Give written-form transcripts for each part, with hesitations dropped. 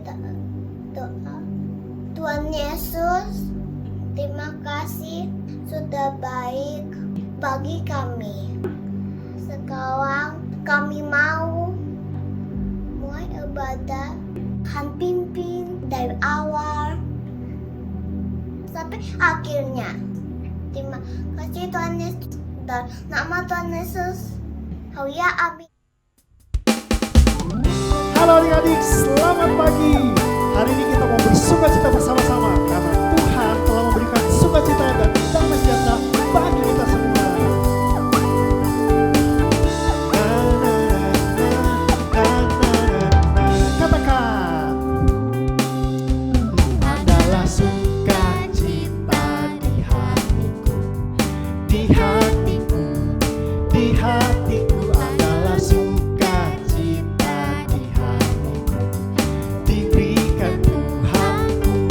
kita doa. Tuhan Yesus, terima kasih sudah baik bagi kami. Sekarang kami mau mulai ibadah, kan pimpin dari awal sampai akhirnya. Terima kasih Tuhan Yesus, dan nama Tuhan Yesus. Haleluya, amin. Halo adik-adik, selamat pagi. Hari ini kita mau bersukacita bersama-sama karena Tuhan telah memberikan sukacita dan damai sejahtera bagi kita semua. Katakan, adalah sukacita di hatiku, di hatiku, di hatiku adalah sukacita di hatiku. Diberikan Tuhanku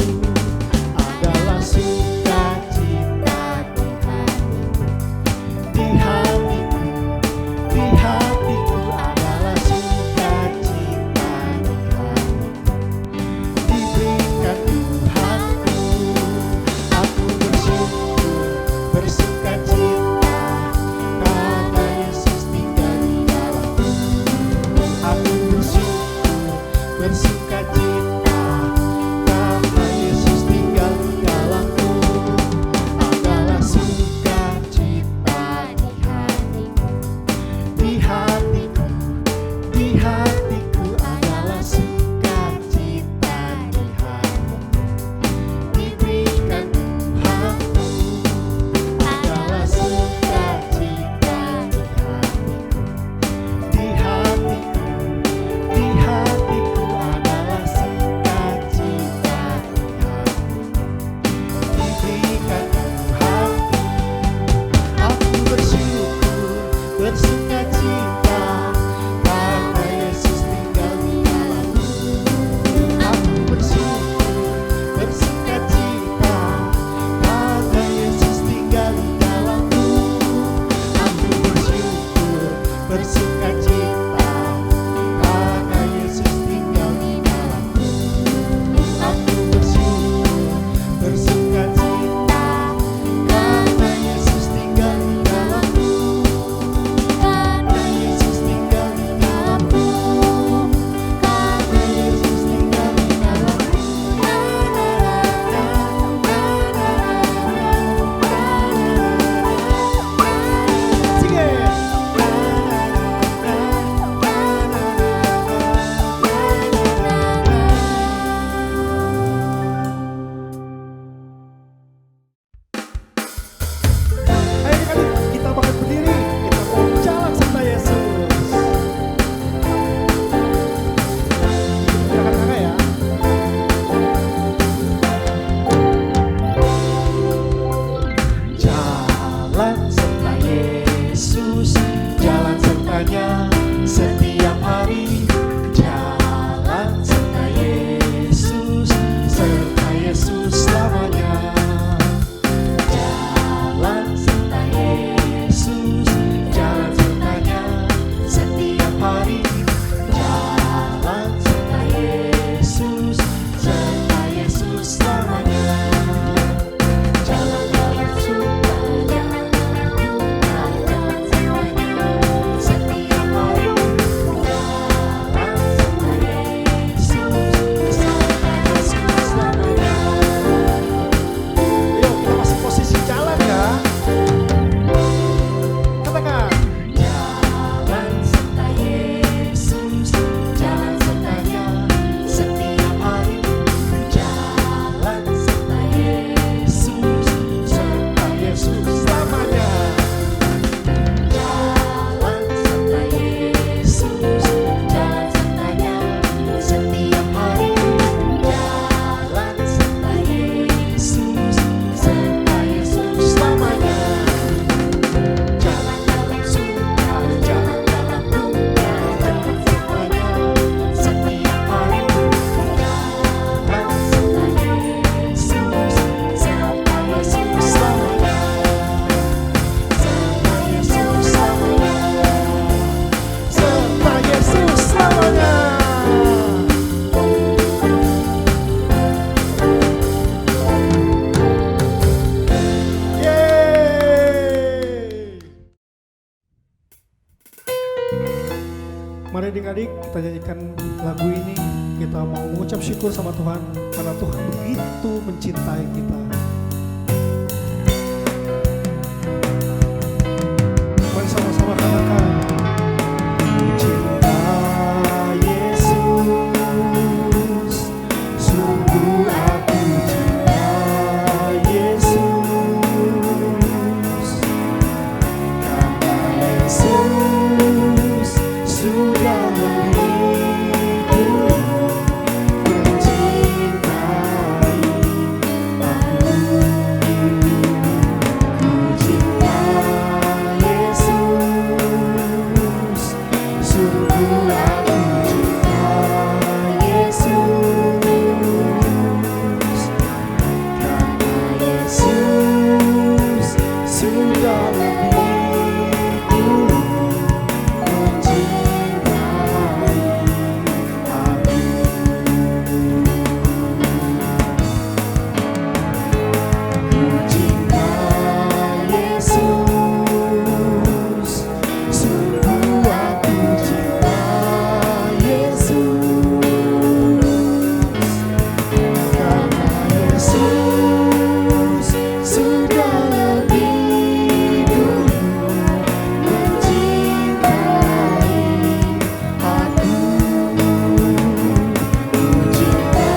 Mari adik-adik kita nyanyikan lagu ini. Kita mau mengucap syukur sama Tuhan karena Tuhan begitu mencintai kita. Mari sama-sama katakan, Ku cinta Yesus, sungguh aku cinta Yesus, karena Yesus sudah lebih dulu mencintai aku. Ku cinta Yesus, sungguh aku cinta Yesus, karena Yesus sudah lebih dulu mencintai aku. Ku cinta Yesus, sungguh aku cinta Yesus, karena Yesus sudah lebih dulu mencintai aku. Ku cinta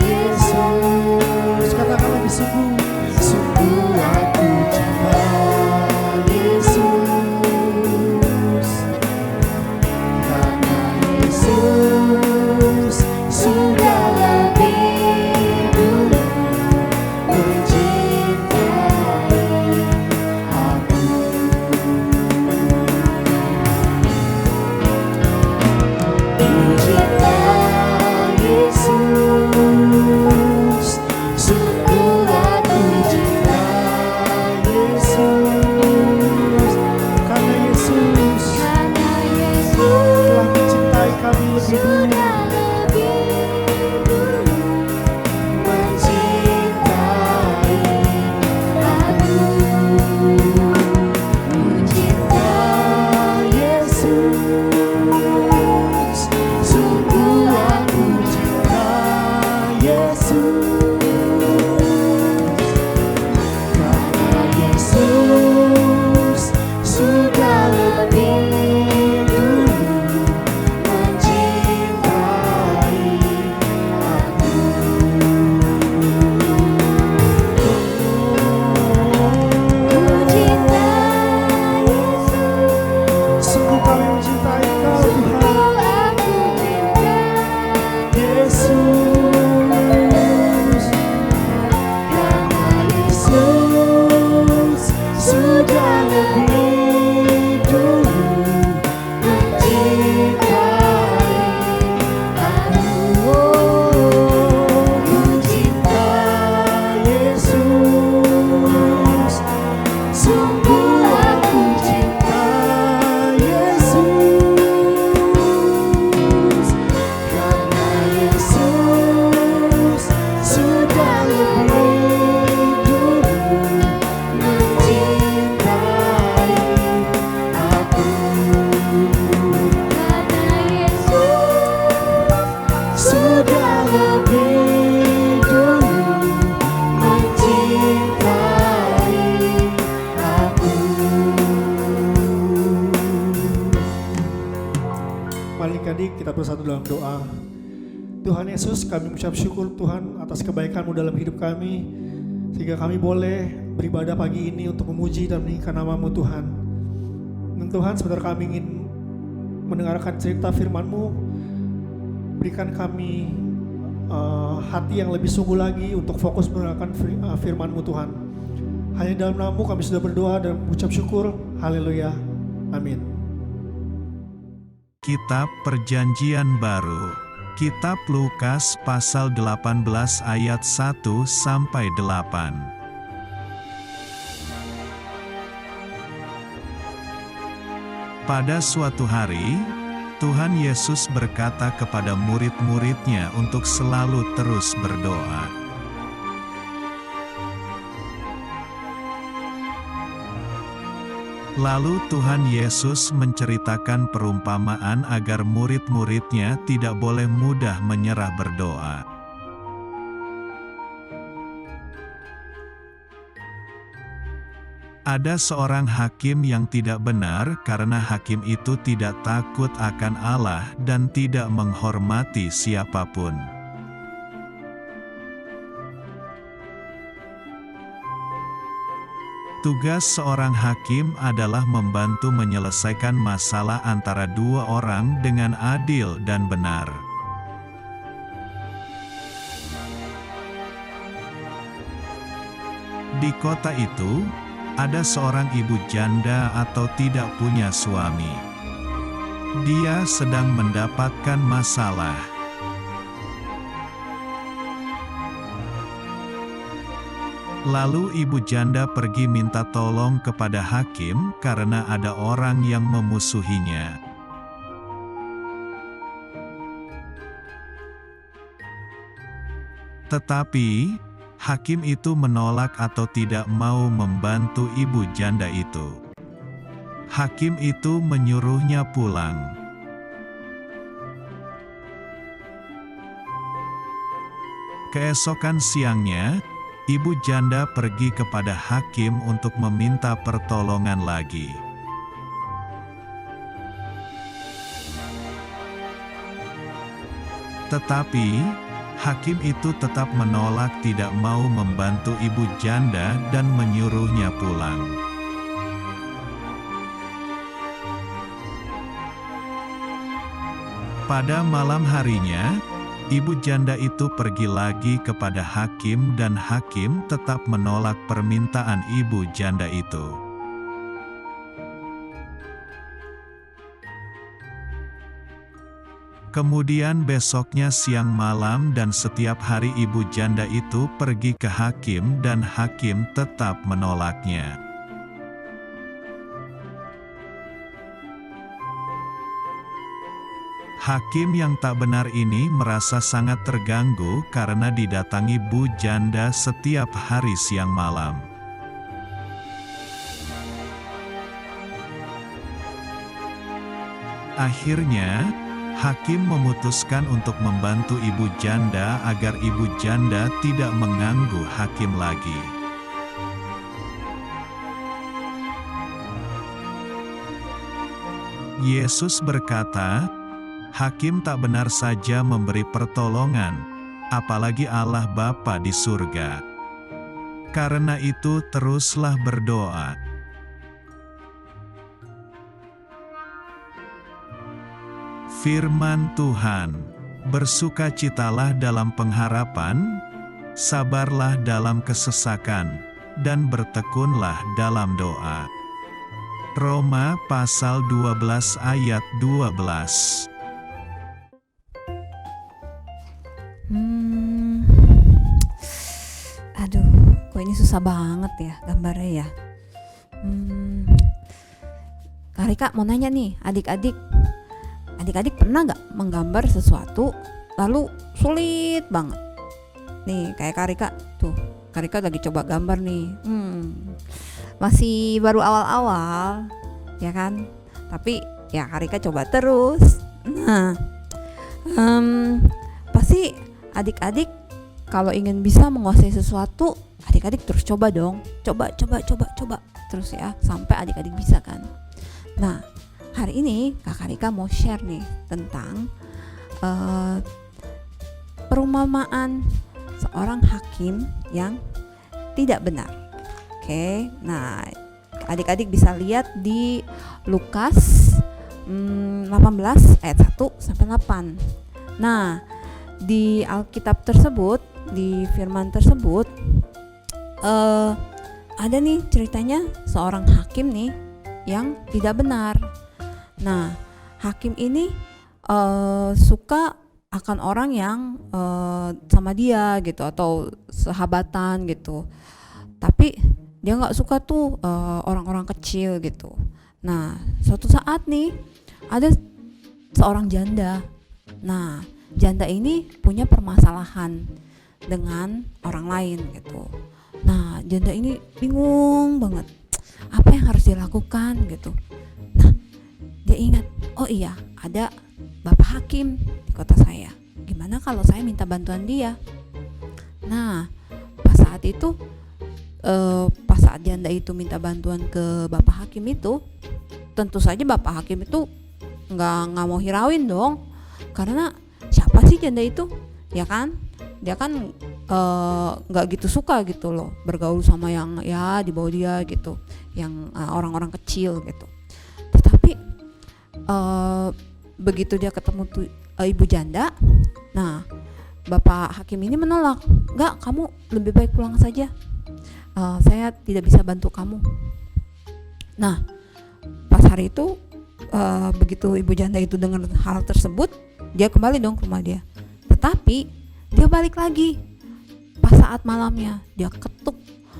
Yesus, katakan lebih sungguh, sungguh aku cinta Yesus, karena Yesus sudah lebih dulu mencintai aku. Ku cinta Yesus, sungguh aku cinta Yesus, karena Yesus telah mencintai kami lebih dulu mencintai aku. Ku cinta Yesus, sungguh aku cinta Yesus, karena Yesus sudah lebih dulu mencintai aku. Ku cinta Yesus, sungguh kami mencintai Kau Tuhan Yesus, karena Yesus sudah lebih dulu mencintai aku. Ku cinta Yesus, sungguh aku cinta Yesus, karena Yesus sudah lebih dulu mencintai aku. Karena Yesus sudah lebih dulu mencintai aku. Mari adik kita bersatu dalam doa. Tuhan Yesus, kami mengucap syukur Tuhan atas kebaikan-Mu dalam hidup kami, sehingga kami boleh beribadah pagi ini untuk memuji dan meninggikan nama-Mu Tuhan. Dan Tuhan, sebentar kami ingin mendengarkan cerita firman-Mu, berikan kami hati yang lebih sungguh lagi untuk fokus mendengarkan firman-Mu Tuhan. Hanya dalam nama-Mu kami sudah berdoa dan mengucap syukur. Haleluya. Amin. Kitab Perjanjian Baru, Kitab Lukas pasal 18 ayat 1-8. Pada suatu hari, Tuhan Yesus berkata kepada murid-muridnya untuk selalu terus berdoa. Lalu Tuhan Yesus menceritakan perumpamaan agar murid-muridnya tidak boleh mudah menyerah berdoa. Ada seorang hakim yang tidak benar karena hakim itu tidak takut akan Allah dan tidak menghormati siapapun. Tugas seorang hakim adalah membantu menyelesaikan masalah antara dua orang dengan adil dan benar. Di kota itu, ada seorang ibu janda atau tidak punya suami. Dia sedang mendapatkan masalah. Lalu ibu janda pergi minta tolong kepada hakim karena ada orang yang memusuhinya. Tetapi, hakim itu menolak atau tidak mau membantu ibu janda itu. Hakim itu menyuruhnya pulang. Keesokan siangnya, ibu janda pergi kepada hakim untuk meminta pertolongan lagi. Tetapi, hakim itu tetap menolak, tidak mau membantu ibu janda dan menyuruhnya pulang. Pada malam harinya, ibu janda itu pergi lagi kepada hakim dan hakim tetap menolak permintaan ibu janda itu. Kemudian besoknya siang malam dan setiap hari ibu janda itu pergi ke hakim dan hakim tetap menolaknya. Hakim yang tak benar ini merasa sangat terganggu karena didatangi bu janda setiap hari siang malam. Akhirnya, hakim memutuskan untuk membantu ibu janda agar ibu janda tidak mengganggu hakim lagi. Yesus berkata, hakim tak benar saja memberi pertolongan, apalagi Allah Bapa di surga. Karena itu teruslah berdoa. Firman Tuhan, bersukacitalah dalam pengharapan, sabarlah dalam kesesakan, dan bertekunlah dalam doa. Roma pasal 12 ayat 12. Aduh, kok ini susah banget ya gambarnya ya. Kak Rika mau nanya nih, adik-adik pernah nggak menggambar sesuatu lalu sulit banget? Nih kayak Kak Rika tuh, Kak Rika lagi coba gambar nih. Masih baru awal-awal, ya kan? Tapi ya Kak Rika coba terus. Nah, pasti adik-adik kalau ingin bisa menguasai sesuatu, adik-adik terus coba dong. Coba terus ya, sampai adik-adik bisa kan. Nah, hari ini Kak Rika mau share nih tentang perumpamaan seorang hakim yang tidak benar. Oke, nah adik-adik bisa lihat di Lukas 18 ayat 1 sampai 8. Nah, di Alkitab tersebut, di firman tersebut ada nih ceritanya seorang hakim nih yang tidak benar. Nah, hakim ini suka akan orang yang sama dia gitu atau sahabatan gitu. Tapi dia nggak suka tuh orang-orang kecil gitu. Nah, suatu saat nih ada seorang janda. Nah, janda ini punya permasalahan dengan orang lain gitu. Nah, janda ini bingung banget. apa yang harus dilakukan gitu. Nah, dia ingat, oh iya, ada Bapak Hakim di kota saya. Gimana kalau saya minta bantuan dia? Nah, pas saat itu, pas saat janda itu minta bantuan ke Bapak Hakim itu, tentu saja Bapak Hakim itu nggak mau hirauin dong, karena siapa sih janda itu, ya kan? Dia kan nggak gitu suka gitu loh bergaul sama yang ya di bawah dia gitu, yang orang-orang kecil gitu. Tetapi begitu dia ketemu ibu janda, nah Bapak Hakim ini menolak, enggak, kamu lebih baik pulang saja, saya tidak bisa bantu kamu. Nah, pas hari itu begitu ibu janda itu dengar hal tersebut, dia kembali dong ke rumah dia. Tetapi dia balik lagi. Pas saat malamnya dia ketuk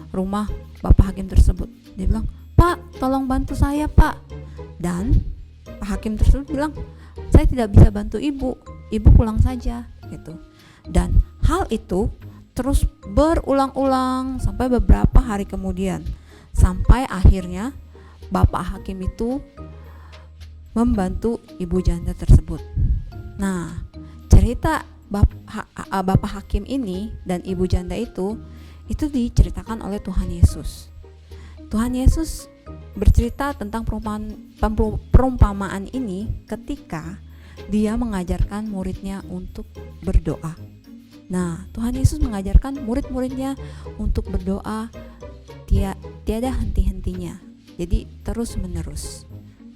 rumah Bapak Hakim tersebut. Dia bilang, "Pak, tolong bantu saya, Pak." Dan Pak Hakim tersebut bilang, "Saya tidak bisa bantu ibu pulang saja," gitu. Dan hal itu terus berulang-ulang sampai beberapa hari kemudian, sampai akhirnya Bapak Hakim itu membantu ibu janda tersebut. Nah, cerita Bapak Hakim ini dan ibu janda itu diceritakan oleh Tuhan Yesus. Tuhan Yesus bercerita tentang perumpamaan ini ketika dia mengajarkan muridnya untuk berdoa. Nah, Tuhan Yesus mengajarkan murid-muridnya untuk berdoa tiada henti-hentinya. Jadi terus menerus.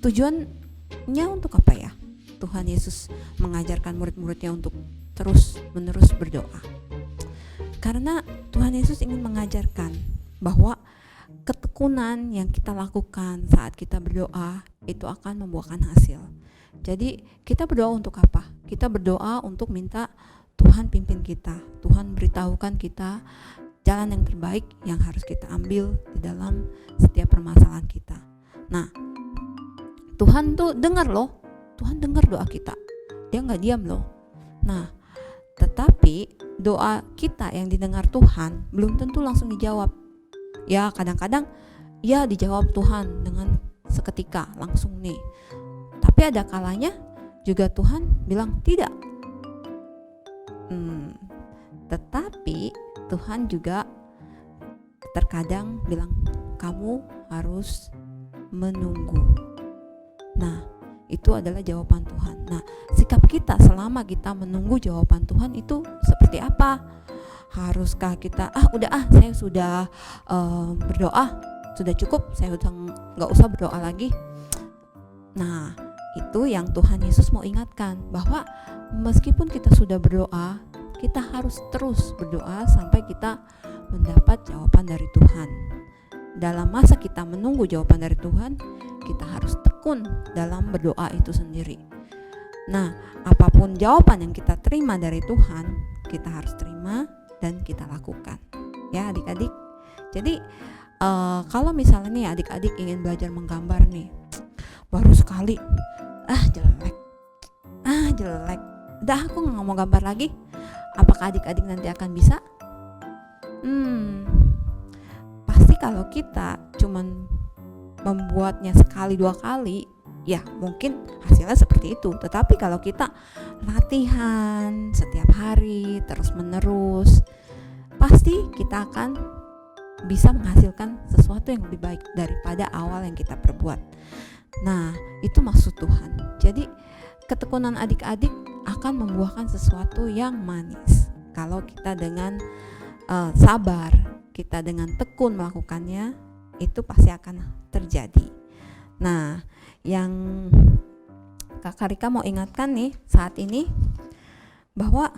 Tujuannya untuk apa ya? Tuhan Yesus mengajarkan murid-muridnya untuk terus menerus berdoa. Karena Tuhan Yesus ingin mengajarkan bahwa ketekunan yang kita lakukan saat kita berdoa itu akan membuahkan hasil. Jadi kita berdoa untuk apa? Kita berdoa untuk minta Tuhan pimpin kita, Tuhan beritahukan kita jalan yang terbaik yang harus kita ambil di dalam setiap permasalahan kita. Nah, Tuhan tuh dengar loh, Tuhan dengar doa kita, dia nggak diam loh. Nah, tetapi doa kita yang didengar Tuhan belum tentu langsung dijawab. Ya, kadang-kadang ya dijawab Tuhan dengan seketika langsung nih. Tapi ada kalanya juga Tuhan bilang tidak. Tetapi Tuhan juga terkadang bilang kamu harus menunggu. Nah, itu adalah jawaban Tuhan. Nah, sikap kita selama kita menunggu jawaban Tuhan itu seperti apa? Haruskah kita saya sudah berdoa, sudah cukup, saya udah nggak usah berdoa lagi? Nah, itu yang Tuhan Yesus mau ingatkan, bahwa meskipun kita sudah berdoa, kita harus terus berdoa sampai kita mendapat jawaban dari Tuhan. Dalam masa kita menunggu jawaban dari Tuhan, kita harus tekun dalam berdoa itu sendiri. Nah, apapun jawaban yang kita terima dari Tuhan, kita harus terima dan kita lakukan. Ya adik-adik. Jadi kalau misalnya nih adik-adik ingin belajar menggambar nih, baru sekali, jelek, udah aku nggak mau gambar lagi. Apakah adik-adik nanti akan bisa? Pasti kalau kita cuman membuatnya sekali dua kali, ya mungkin hasilnya seperti itu. Tetapi kalau kita latihan setiap hari terus menerus, pasti kita akan bisa menghasilkan sesuatu yang lebih baik daripada awal yang kita perbuat. Nah, itu maksud Tuhan. Jadi ketekunan adik-adik akan membuahkan sesuatu yang manis kalau kita dengan sabar, kita dengan tekun melakukannya, itu pasti akan terjadi. Nah, yang Kakak Rika mau ingatkan nih saat ini, bahwa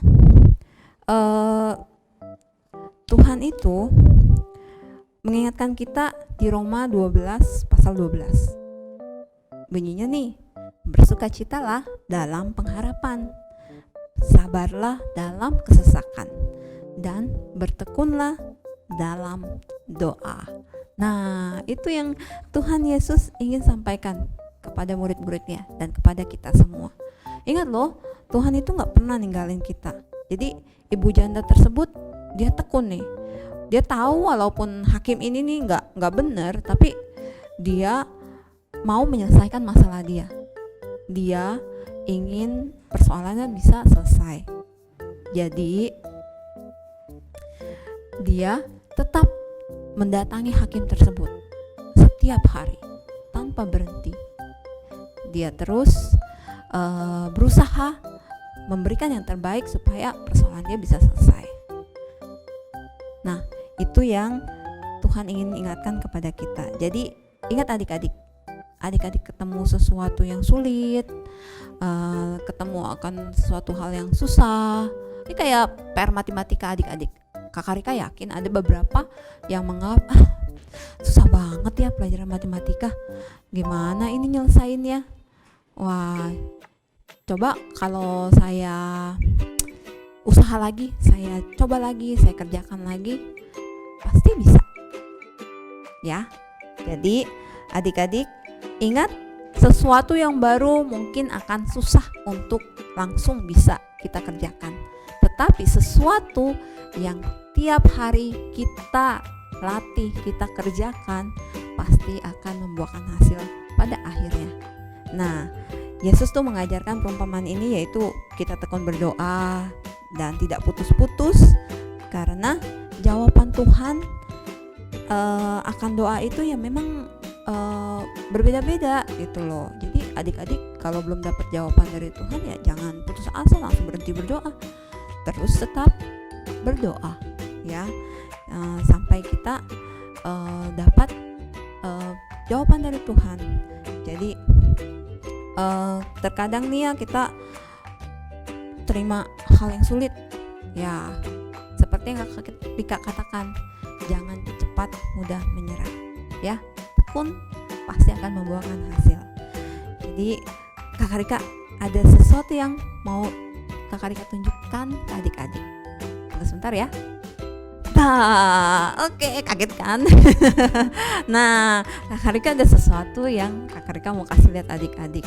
Tuhan itu mengingatkan kita di Roma 12 pasal 12. Bunyinya nih, bersukacitalah dalam pengharapan, sabarlah dalam kesesakan, dan bertekunlah dalam doa. Nah, itu yang Tuhan Yesus ingin sampaikan kepada murid-muridnya dan kepada kita semua. Ingat loh, Tuhan itu gak pernah ninggalin kita. Jadi ibu janda tersebut, dia tekun nih. Dia tahu walaupun hakim ini nih gak benar, tapi dia mau menyelesaikan masalah dia. Dia ingin persoalannya bisa selesai. Jadi dia tetap mendatangi hakim tersebut setiap hari tanpa berhenti. Dia terus berusaha memberikan yang terbaik supaya persoalan dia bisa selesai. Nah, itu yang Tuhan ingin ingatkan kepada kita. Jadi ingat adik-adik ketemu sesuatu yang sulit, ketemu akan sesuatu hal yang susah. Ini kayak PR matematika adik-adik. Kakak Rika yakin ada beberapa yang menganggap susah banget ya pelajaran matematika. Gimana ini nyelesainnya? Wah, coba kalau saya usaha lagi, saya coba lagi, saya kerjakan lagi, pasti bisa. Ya. Jadi adik-adik ingat, sesuatu yang baru mungkin akan susah untuk langsung bisa kita kerjakan. Tetapi sesuatu yang tiap hari kita latih, kita kerjakan, pasti akan membuahkan hasil pada akhirnya. Nah, Yesus tuh mengajarkan perumpamaan ini, yaitu kita tekun berdoa dan tidak putus-putus, karena jawaban Tuhan akan doa itu ya memang berbeda-beda gitu loh. Jadi adik-adik kalau belum dapat jawaban dari Tuhan ya jangan putus asa, langsung berhenti berdoa. Terus tetap berdoa ya, sampai kita dapat jawaban dari Tuhan. Jadi terkadang nih ya kita terima hal yang sulit ya, seperti yang Kakak Rika katakan, jangan cepat mudah menyerah ya, tekun pasti akan membuahkan hasil. Jadi Kakak Rika ada sesuatu yang mau Kakak Rika tunjukkan ke adik-adik. Tunggu sebentar ya. Oke, kaget kan? Nah, Kakak Rika ada sesuatu yang Kakak Rika mau kasih lihat adik-adik.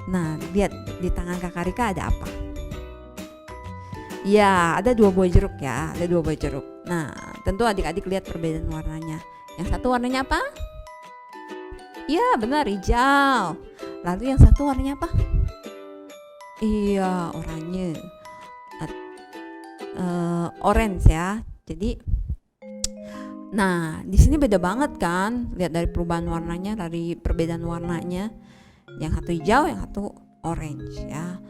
Nah, lihat di tangan Kakak Rika ada apa? Ya, ada 2 buah jeruk ya, ada 2 buah jeruk. Nah, tentu adik-adik lihat perbedaan warnanya. Yang satu warnanya apa? Iya, benar, hijau. Lalu yang satu warnanya apa? Iya, oranye. Orange ya. Jadi, nah di sini beda banget kan? Lihat dari perubahan warnanya, dari perbedaan warnanya. Yang satu hijau, yang satu orange ya.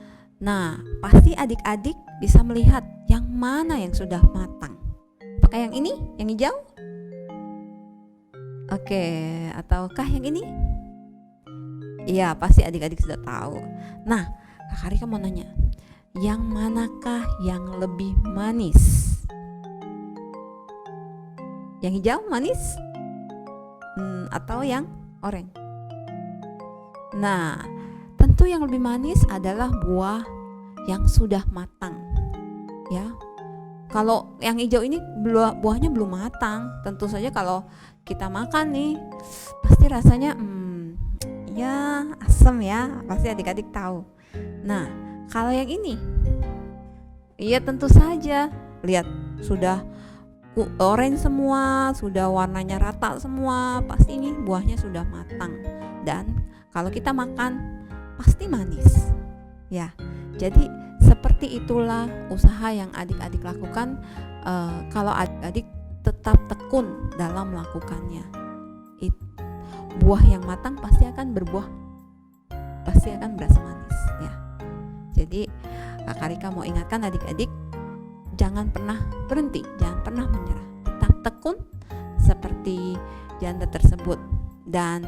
Nah, pasti adik-adik bisa melihat yang mana yang sudah matang. Apakah yang ini, yang hijau? Oke, ataukah yang ini? Iya, pasti adik-adik sudah tahu. Nah, Kakak Rika mau nanya, yang manakah yang lebih manis? Yang hijau manis? Atau yang oranye? Nah, tentu yang lebih manis adalah buah yang sudah matang ya. Kalau yang hijau ini buahnya belum matang, tentu saja kalau kita makan nih pasti rasanya ya asam ya, pasti adik-adik tahu. Nah, kalau yang ini iya tentu saja, lihat sudah orange semua, sudah warnanya rata semua, pasti ini buahnya sudah matang. Dan kalau kita makan pasti manis ya. Jadi seperti itulah usaha yang adik-adik lakukan. Kalau adik-adik tetap tekun dalam melakukannya, buah yang matang pasti akan berbuah, pasti akan berasa manis ya. Jadi Kakak Rika mau ingatkan adik-adik, jangan pernah berhenti, jangan pernah menyerah, tetap tekun seperti janda tersebut. Dan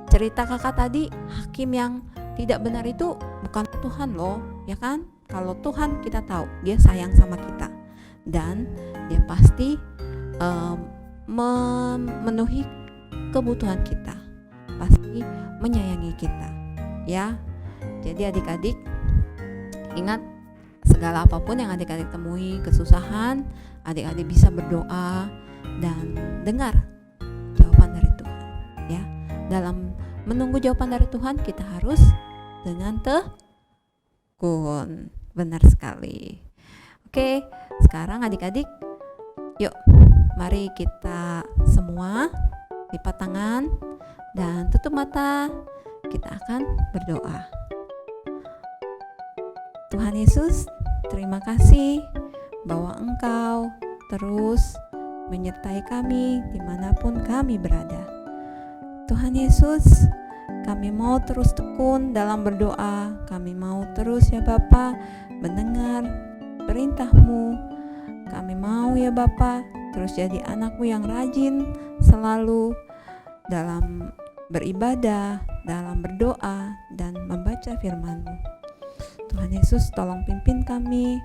cerita kakak tadi, hakim yang tidak benar itu bukan Tuhan loh, ya kan? Kalau Tuhan kita tahu dia sayang sama kita dan dia pasti memenuhi kebutuhan kita, pasti menyayangi kita ya. Jadi adik-adik ingat, segala apapun yang adik-adik temui, kesusahan, adik-adik bisa berdoa dan dengar jawaban dari Tuhan ya. Dalam menunggu jawaban dari Tuhan, kita harus dengan tekun. Benar sekali. Oke, sekarang adik-adik, yuk mari kita semua lipat tangan, dan tutup mata. Kita akan berdoa. Tuhan Yesus, terima kasih bahwa Engkau terus menyertai kami dimanapun kami berada. Tuhan Yesus, kami mau terus tekun dalam berdoa. Kami mau terus ya Bapa mendengar perintah-Mu. Kami mau ya Bapa terus jadi anak-Mu yang rajin selalu dalam beribadah, dalam berdoa, dan membaca firman-Mu. Tuhan Yesus, tolong pimpin kami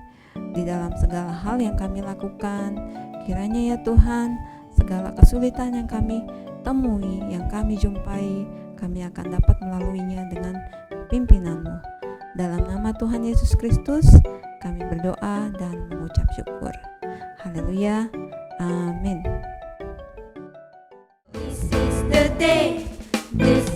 di dalam segala hal yang kami lakukan. Kiranya ya Tuhan, segala kesulitan yang kami temui, yang kami jumpai, kami akan dapat melaluinya dengan pimpinan-Mu. Dalam nama Tuhan Yesus Kristus, kami berdoa dan mengucap syukur. Haleluya. Amin. This is the day. This